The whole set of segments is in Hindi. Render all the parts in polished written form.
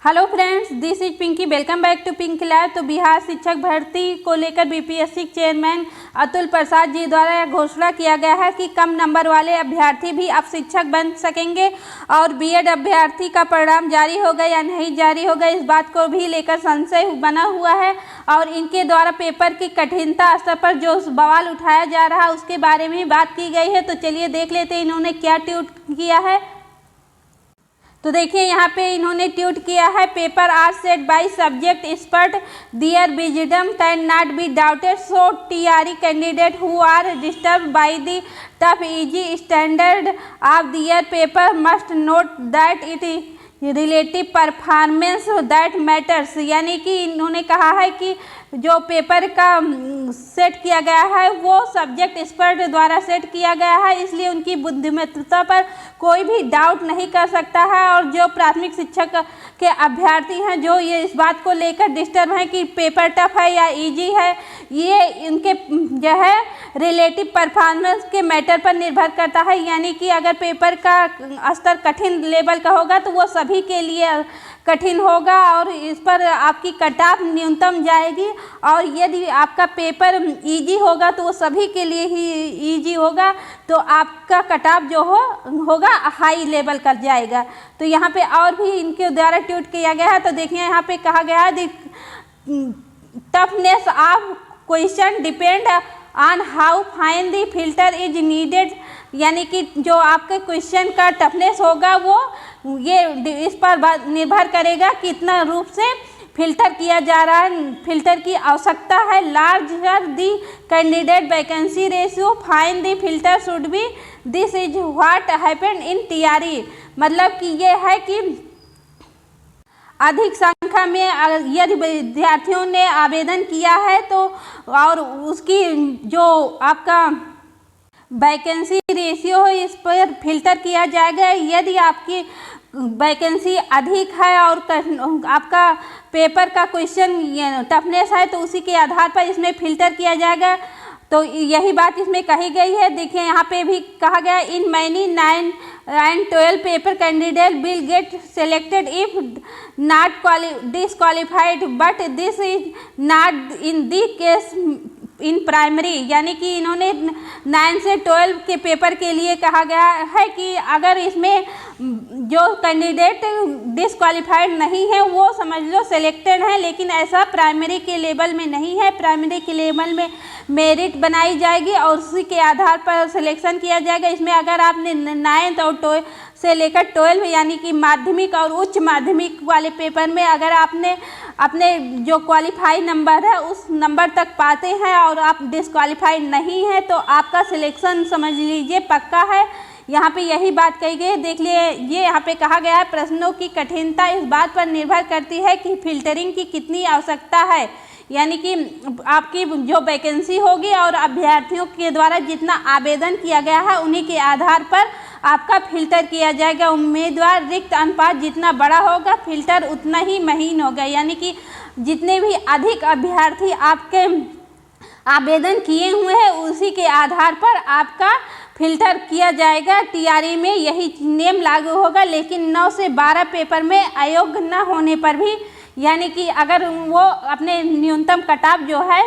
Hello friends, this is Pinky. Welcome back to Pinky lab. तो बिहार शिक्षक भर्ती को लेकर बीपीएससी चेयरमैन अतुल प्रसाद जी द्वारा घोषणा किया गया है कि कम नंबर वाले अभ्यर्थी भी अब शिक्षक बन सकेंगे और बीएड अभ्यर्थी का परिणाम जारी होगा या नहीं जारी होगा, इस बात को भी लेकर संशय बना हुआ है। और इनके द्वारा पेपर की कठिनता स्तर पर जो सवाल उठाया जा रहा है उसके बारे में बात की गई है। तो चलिए देख लेते हैं इन्होंने क्या ट्वीट किया है। तो देखिए यहाँ पे इन्होंने ट्वीट किया है, paper are set by subject expert, their wisdom can not be doubted, so TRE candidate who are disturb by the tough easy standard of their paper must note that it relative performance that matters. यानी कि इन्होंने कहा है कि जो पेपर का सेट किया गया है वो सब्जेक्ट एक्सपर्ट द्वारा सेट किया गया है, इसलिए उनकी बुद्धिमत्ता पर कोई भी डाउट नहीं कर सकता है। और जो प्राथमिक शिक्षक के अभ्यर्थी हैं जो ये इस बात को लेकर डिस्टर्ब हैं कि पेपर टफ है या इजी है, ये इनके जो है रिलेटिव परफॉर्मेंस के मैटर पर निर्भर करता है। यानी कि अगर पेपर का स्तर कठिन लेवल का होगा तो वो सभी के लिए कठिन होगा और इस पर आपकी कट ऑफ न्यूनतम जाएगी, और यदि आपका पेपर इजी होगा तो वो सभी के लिए ही इजी होगा, तो आपका कट ऑफ जो होगा हाई लेवल का जाएगा। तो यहाँ पे और भी इनके द्वारा ट्वीट किया गया है। तो देखिए यहाँ पे कहा गया है, toughness of question depend on how fine the filter is needed. यानी कि जो आपके क्वेश्चन का टफनेस होगा वो ये इस पर निर्भर करेगा कितना रूप से फिल्टर किया जा रहा है, फिल्टर की आवश्यकता है। Larger the candidate vacancy ratio find the filter should be, this is what happened in TRE. मतलब कि ये है कि अधिक संख्या में यदि विद्यार्थियों ने आवेदन किया है तो और उसकी जो आपका वैकेंसी रेशियो है इस पर फिल्टर किया जाएगा। यदि आपकी वैकेंसी अधिक है और आपका पेपर का क्वेश्चन टफनेस है तो उसी के आधार पर इसमें फिल्टर किया जाएगा। तो यही बात इसमें कही गई है। देखिए यहाँ पे भी कहा गया, in many 9 and 12 paper candidate will get selected if not disqualified, but this is not in the case in primary. यानी कि इन्होंने 9 से 12 के पेपर के लिए कहा गया है कि अगर इसमें जो कैंडिडेट डिसक्वालिफाइड नहीं है वो समझ लो सिलेक्टेड है, लेकिन ऐसा प्राइमरी के लेवल में नहीं है। प्राइमरी के लेवल में मेरिट बनाई जाएगी और उसी के आधार पर सिलेक्शन किया जाएगा। इसमें अगर आपने 9 और से लेकर 12 यानी कि माध्यमिक और उच्च माध्यमिक वाले पेपर में अगर आपने अपने जो क्वालिफाई नंबर है उस नंबर तक पाते हैं और आप डिसक्वालिफाइड नहीं है तो आपका सिलेक्शन समझ लीजिए पक्का है। यहाँ पे यही बात कही गई। देख लिए ये यहाँ पे कहा गया है, प्रश्नों की कठिनता इस बात पर निर्भर करती है कि फिल्टरिंग की कितनी आवश्यकता है। यानी कि आपकी जो वैकेंसी होगी और अभ्यर्थियों के द्वारा जितना आवेदन किया गया है उन्हीं के आधार पर आपका फिल्टर किया जाएगा। उम्मीदवार रिक्त अनुपात जितना बड़ा होगा फिल्टर उतना ही महीन होगा। यानी कि जितने भी अधिक अभ्यर्थी आपके आवेदन किए हुए हैं उसी के आधार पर आपका फिल्टर किया जाएगा। टीआरई में यही नियम लागू होगा, लेकिन 9 से 12 पेपर में अयोग्य न होने पर भी, यानी कि अगर वो अपने न्यूनतम कटऑफ जो है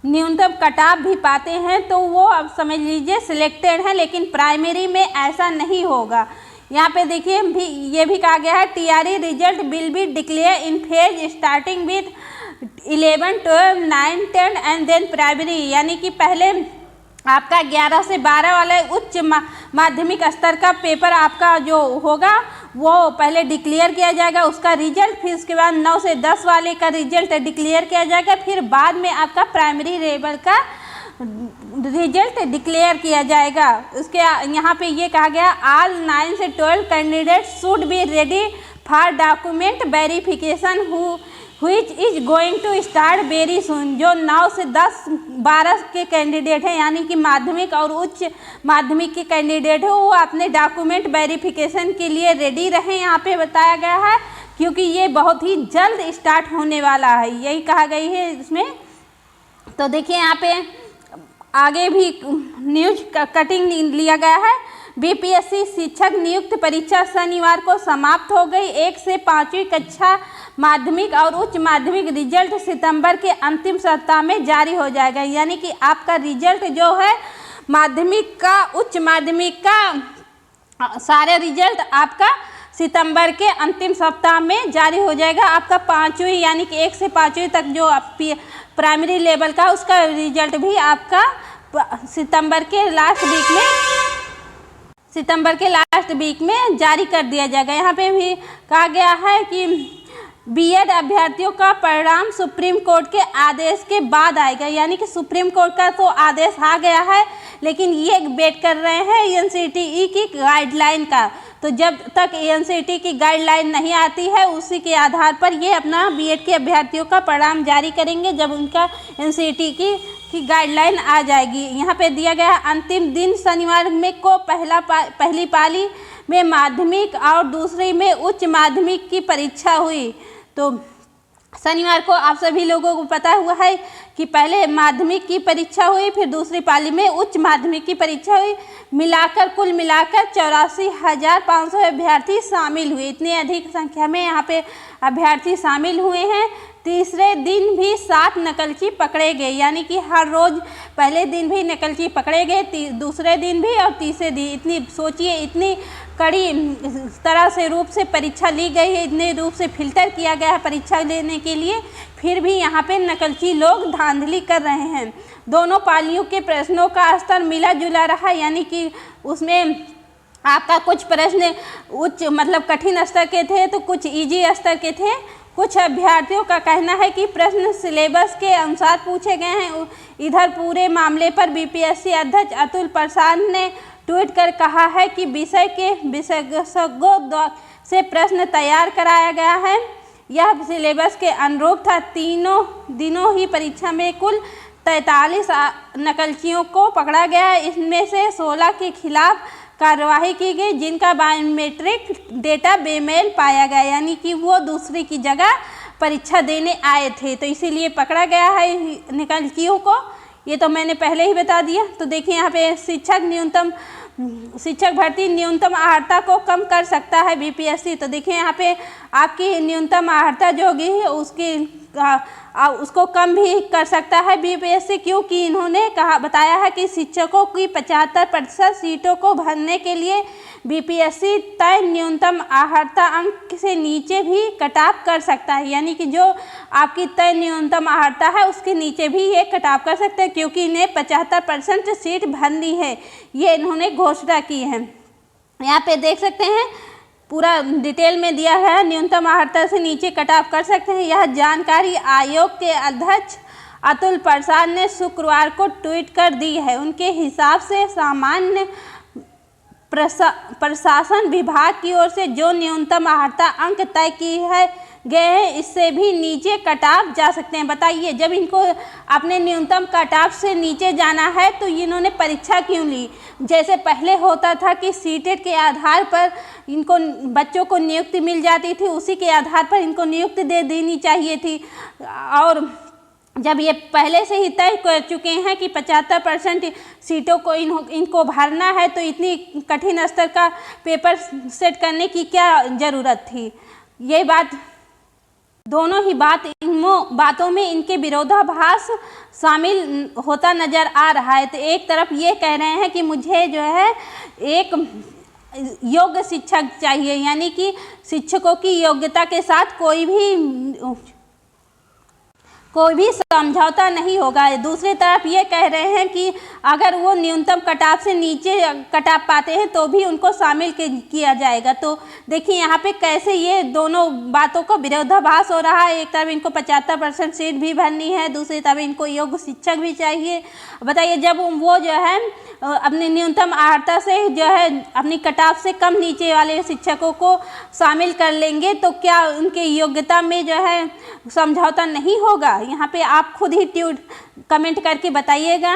न्यूनतम कटऑफ भी पाते हैं तो वो अब समझ लीजिए सिलेक्टेड है, लेकिन प्राइमरी में ऐसा नहीं होगा। यहाँ पे देखिए भी ये भी कहा गया है, TRE result will be declared in phase starting with 11, 12, 9, 10 and then primary. यानी कि पहले आपका 11 से 12 वाले उच्च माध्यमिक स्तर का पेपर आपका जो होगा वो पहले डिक्लेयर किया जाएगा उसका रिजल्ट, फिर उसके बाद 9 से 10 वाले का रिजल्ट डिक्लेयर किया जाएगा, फिर बाद में आपका प्राइमरी लेवल का रिजल्ट डिक्लेयर किया जाएगा। उसके यहाँ पे ये कहा गया, ऑल 9 से 12 candidate should be ready for document verification which is going to start very soon। जो 9 से 10, 12 के कैंडिडेट हैं यानी कि माध्यमिक और उच्च माध्यमिक के कैंडिडेट हो वो अपने डॉक्यूमेंट वेरिफिकेशन के लिए रेडी रहें, यहाँ पे बताया गया है, क्योंकि ये बहुत ही जल्द स्टार्ट होने वाला है, यही कहा गई है इसमें। तो देखिए यहाँ पे आगे भी न्यूज कटिंग लिया गया है। बीपीएससी शिक्षक नियुक्त परीक्षा शनिवार को समाप्त हो गई। 1 से 5वीं कक्षा माध्यमिक और उच्च माध्यमिक रिजल्ट सितंबर के अंतिम सप्ताह में जारी हो जाएगा। यानी कि आपका रिजल्ट जो है माध्यमिक का, उच्च माध्यमिक का सारे रिजल्ट आपका सितंबर के अंतिम सप्ताह में जारी हो जाएगा। आपका 5वीं यानी कि 1 से 5वीं तक जो प्राइमरी लेवल का उसका रिजल्ट भी आपका सितंबर के लास्ट वीक में जारी कर दिया जाएगा। यहाँ पे भी कहा गया है कि बीएड अभ्यर्थियों का परिणाम सुप्रीम कोर्ट के आदेश के बाद आएगा। यानी कि सुप्रीम कोर्ट का तो आदेश आ गया है, लेकिन ये वेट कर रहे हैं एनसीटीई की गाइडलाइन का। तो जब तक एनसीटीई की गाइडलाइन नहीं आती है उसी के आधार पर ये अपना बीएड के अभ्यर्थियों का परिणाम जारी करेंगे जब उनका एनसीटीई की गाइडलाइन आ जाएगी। यहाँ पे दिया गया अंतिम दिन शनिवार में को पहली पाली में माध्यमिक और दूसरी में उच्च माध्यमिक की परीक्षा हुई। तो शनिवार को आप सभी लोगों को पता हुआ है कि पहले माध्यमिक की परीक्षा हुई, फिर दूसरी पाली में उच्च माध्यमिक की परीक्षा हुई। कुल मिलाकर 84,500 अभ्यर्थी शामिल हुए। इतनी अधिक संख्या में यहाँ पे अभ्यर्थी शामिल हुए हैं। तीसरे दिन भी 7 नकलची पकड़े गए। यानी कि हर रोज पहले दिन भी नकलची पकड़े गए, दूसरे दिन भी और तीसरे दिन। इतनी सोचिए, इतनी कड़ी तरह से रूप से परीक्षा ली गई है, इतने रूप से फिल्टर किया गया है परीक्षा लेने के लिए, फिर भी यहाँ पे नकलची लोग धांधली कर रहे हैं। दोनों पालियों के प्रश्नों का स्तर मिला जुला रहा। यानी कि उसमें आपका कुछ प्रश्न उच्च मतलब कठिन स्तर के थे तो कुछ इजी स्तर के थे। कुछ अभ्यर्थियों का कहना है कि प्रश्न सिलेबस के अनुसार पूछे गए हैं। इधर पूरे मामले पर बीपीएससी अध्यक्ष अतुल प्रसाद ने ट्वीट कर कहा है कि विषय के विशेषज्ञों से प्रश्न तैयार कराया गया है। यह सिलेबस के अनुरूप था। तीनों दिनों ही परीक्षा में कुल 43 नकलचियों को पकड़ा गया है। इसमें से 16 के खिलाफ कार्रवाई की गई जिनका बायोमेट्रिक डेटा बेमेल पाया गया। यानी कि वो दूसरी की जगह परीक्षा देने आए थे, तो इसीलिए पकड़ा गया है नकलचियों को। ये तो मैंने पहले ही बता दिया। तो देखिए यहाँ पे शिक्षक भर्ती न्यूनतम अर्हता को कम कर सकता है बीपीएससी। तो देखिए यहाँ पे आपकी न्यूनतम अर्हता जो होगी उसको कम भी कर सकता है बीपीएससी, क्योंकि इन्होंने बताया है कि शिक्षकों की 75% सीटों को भरने के लिए बीपीएससी तय न्यूनतम अर्हता अंक से नीचे भी कट ऑफ कर सकता है। यानी कि जो आपकी तय न्यूनतम अर्हता है उसके नीचे भी ये कट ऑफ कर सकते हैं, क्योंकि इन्हें 75% सीट भरनी है, ये इन्होंने घोषणा की है। यहाँ पे देख सकते हैं पूरा डिटेल में दिया है, न्यूनतम अर्हता से नीचे कट ऑफ कर सकते हैं। यह जानकारी आयोग के अध्यक्ष अतुल प्रसाद ने शुक्रवार को ट्वीट कर दी है। उनके हिसाब से सामान्य प्रशासन विभाग की ओर से जो न्यूनतम अर्हता अंक तय की है गए हैं इससे भी नीचे कट ऑफ जा सकते हैं। बताइए, जब इनको अपने न्यूनतम कट ऑफ से नीचे जाना है तो इन्होंने परीक्षा क्यों ली? जैसे पहले होता था कि सीटेट के आधार पर इनको बच्चों को नियुक्ति मिल जाती थी, उसी के आधार पर इनको नियुक्ति दे देनी चाहिए थी। और जब ये पहले से ही तय कर चुके हैं कि 75% सीटों को इनको भरना है, तो इतनी कठिन स्तर का पेपर सेट करने की क्या ज़रूरत थी? ये बात, दोनों ही बातों में इनके विरोधाभास शामिल होता नज़र आ रहा है। तो एक तरफ ये कह रहे हैं कि मुझे जो है एक योग्य शिक्षक चाहिए, यानी कि शिक्षकों की योग्यता के साथ कोई भी समझौता नहीं होगा। दूसरी तरफ ये कह रहे हैं कि अगर वो न्यूनतम कट ऑफ से नीचे कट ऑफ पाते हैं तो भी उनको शामिल किया जाएगा। तो देखिए यहाँ पे कैसे ये दोनों बातों को विरोधाभास हो रहा है। एक तरफ इनको 75% सीट भी भरनी है, दूसरी तरफ इनको योग्य शिक्षक भी चाहिए। बताइए, जब वो जो है अपनी न्यूनतम अर्हता से जो है अपनी कट ऑफ से कम नीचे वाले शिक्षकों को शामिल कर लेंगे तो क्या उनकी योग्यता में जो है समझौता नहीं होगा? यहाँ पे आप खुद ही कमेंट करके बताइएगा।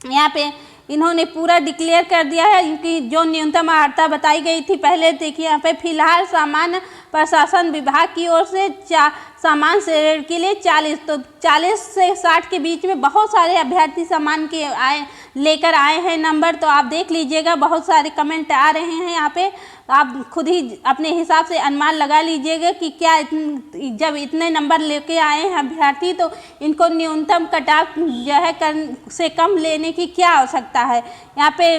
यहाँ पे इन्होंने पूरा डिक्लेयर कर दिया है कि जो न्यूनतम अर्हता बताई गई थी पहले। देखिए यहाँ पे फिलहाल सामान्य प्रशासन विभाग की ओर से सामान्य श्रेणी के लिए 40, तो 40 से 60 के बीच में बहुत सारे अभ्यर्थी सामान्य के लेकर आए हैं नंबर। तो आप देख लीजिएगा, बहुत सारे कमेंट आ रहे हैं यहाँ पे, तो आप खुद ही अपने हिसाब से अनुमान लगा लीजिएगा कि क्या जब इतने नंबर लेके आए हैं अभ्यर्थी तो इनको न्यूनतम कट ऑफ जो है से कम लेने की क्या आवश्यकता है। यहाँ पे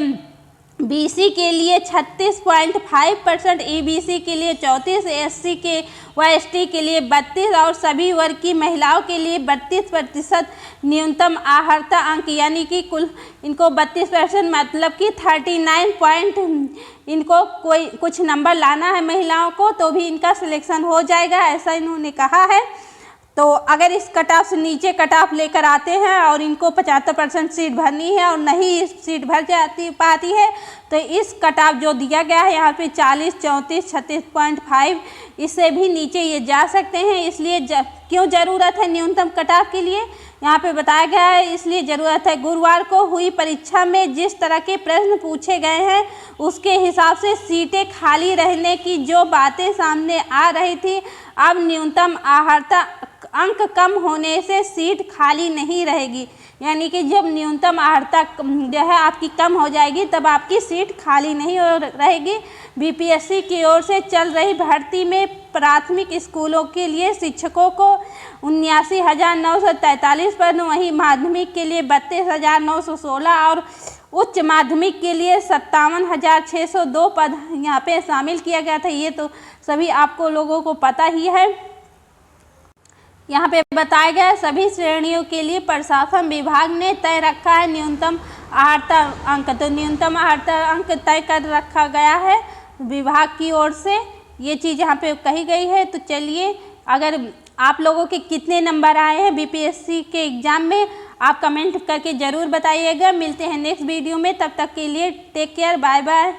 बीसी के लिए 36.5%, ईबीसी के लिए 34%, एससी के व एसटी के लिए 32% और सभी वर्ग की महिलाओं के लिए 32% न्यूनतम आहर्ता अंक, यानी कि कुल इनको 32% मतलब कि 39 पॉइंट इनको कोई कुछ नंबर लाना है महिलाओं को, तो भी इनका सिलेक्शन हो जाएगा, ऐसा इन्होंने कहा है। तो अगर इस कट ऑफ से नीचे कट ऑफ लेकर आते हैं और इनको 75% सीट भरनी है और नहीं सीट भर पाती है, तो इस कट ऑफ जो दिया गया है यहाँ पे 40, 34, 36.5, इससे भी नीचे ये जा सकते हैं। इसलिए क्यों ज़रूरत है न्यूनतम कट ऑफ के लिए, यहाँ पे बताया गया है, इसलिए ज़रूरत है गुरुवार को हुई परीक्षा में जिस तरह के प्रश्न पूछे गए हैं उसके हिसाब से सीटें खाली रहने की जो बातें सामने आ रही थी, अब न्यूनतम आहर्ता अंक कम होने से सीट खाली नहीं रहेगी। यानी कि जब न्यूनतम आहर्ता जो है आपकी कम हो जाएगी तब आपकी सीट खाली नहीं रहेगी। बीपीएससी की ओर से चल रही भर्ती में प्राथमिक स्कूलों के लिए शिक्षकों को 79,943 पद, वहीं माध्यमिक के लिए 32,916 और उच्च माध्यमिक के लिए 57,602 पद यहाँ पे शामिल किया गया था। ये तो सभी आपको लोगों को पता ही है। यहाँ पे बताया गया सभी श्रेणियों के लिए प्रशासन विभाग ने तय रखा है न्यूनतम आहर्ता अंक, तो न्यूनतम आहर्ता अंक तय कर रखा गया है विभाग की ओर से, ये चीज़ यहाँ पे कही गई है। तो चलिए, अगर आप लोगों के कितने नंबर आए हैं बीपीएससी के एग्ज़ाम में आप कमेंट करके ज़रूर बताइएगा। मिलते हैं नेक्स्ट वीडियो में, तब तक के लिए टेक केयर, बाय बाय।